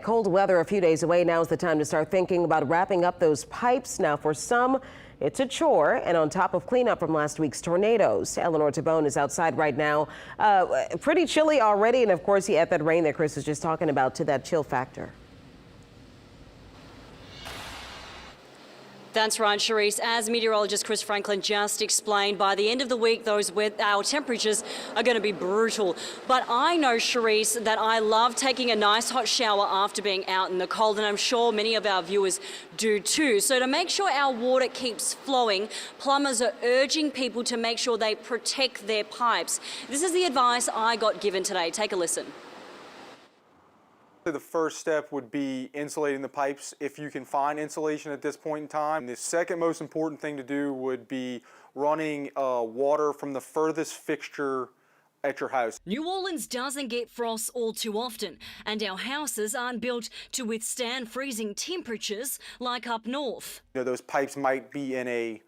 Cold weather a few days away. Now is the time to start thinking about wrapping up those pipes. Now, for some, it's a chore, and on top of cleanup from last week's tornadoes. Eleanor Tabone is outside right now. Pretty chilly already, and of course, you add that rain that Chris was just talking about to that chill factor. That's right, Charisse. As meteorologist Chris Franklin just explained, by the end of the week, our temperatures are going to be brutal. But I know, Charisse, that I love taking a nice hot shower after being out in the cold, and I'm sure many of our viewers do too. So to make sure our water keeps flowing, plumbers are urging people to make sure they protect their pipes. This is the advice I got given today. Take a listen. The first step would be insulating the pipes if you can find insulation at this point in time. The second most important thing to do would be running water from the furthest fixture at your house. New Orleans doesn't get frost all too often, and our houses aren't built to withstand freezing temperatures like up north. You know, those pipes might be in a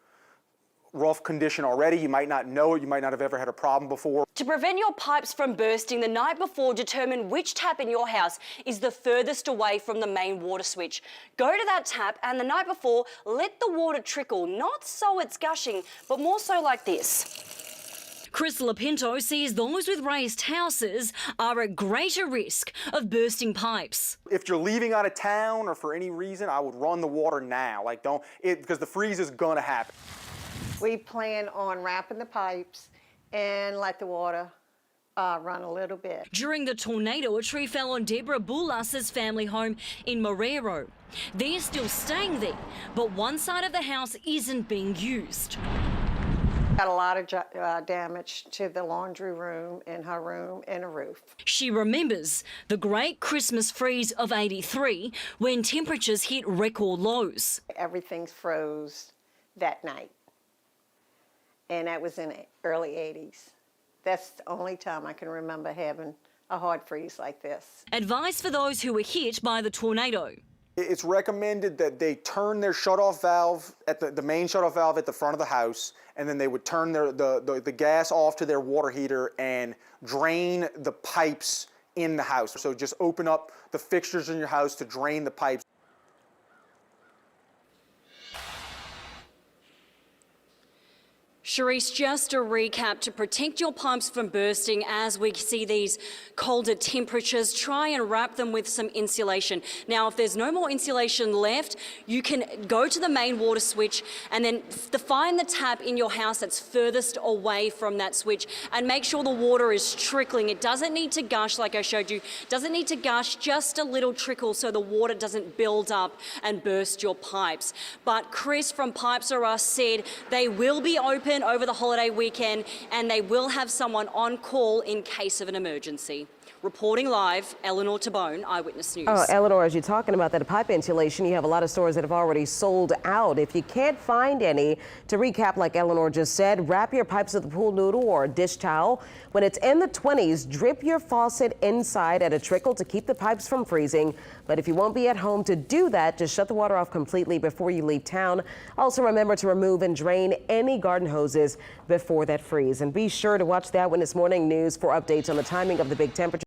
rough condition already. You might not know it. You might not have ever had a problem before. To prevent your pipes from bursting the night before, determine which tap in your house is the furthest away from the main water switch. Go to that tap, and the night before, let the water trickle, not so it's gushing, but more so like this. Chris Lapinto says those with raised houses are at greater risk of bursting pipes. If you're leaving out of town or for any reason, I would run the water now. Because the freeze is gonna happen. We plan on wrapping the pipes and let the water run a little bit. During the tornado, a tree fell on Deborah Boulas's family home in Marrero. They're still staying there, but one side of the house isn't being used. Got a lot of damage to the laundry room and her room and a roof. She remembers the great Christmas freeze of '83 when temperatures hit record lows. Everything's froze that night. And that was in the early 80s. That's the only time I can remember having a hard freeze like this. Advice for those who were hit by the tornado. It's recommended that they turn their shutoff valve at the main shutoff valve at the front of the house, and then they would turn the gas off to their water heater and drain the pipes in the house. So just open up the fixtures in your house to drain the pipes. Charisse, just a recap to protect your pipes from bursting as we see these colder temperatures. Try and wrap them with some insulation. Now, if there's no more insulation left, you can go to the main water switch and then find the tap in your house that's furthest away from that switch and make sure the water is trickling. It doesn't need to gush like I showed you. It doesn't need to gush, just a little trickle so the water doesn't build up and burst your pipes. But Chris from Pipes R Us said they will be open over the holiday weekend, and they will have someone on call in case of an emergency. Reporting live, Eleanor Tabone, Eyewitness News. Oh, Eleanor, as you're talking about that pipe insulation, you have a lot of stores that have already sold out. If you can't find any, to recap, like Eleanor just said, wrap your pipes with a pool noodle or a dish towel. When it's in the 20s, drip your faucet inside at a trickle to keep the pipes from freezing. But if you won't be at home to do that, just shut the water off completely before you leave town. Also, remember to remove and drain any garden hoses before that freeze. And be sure to watch the Eyewitness Morning News for updates on the timing of the big temperature.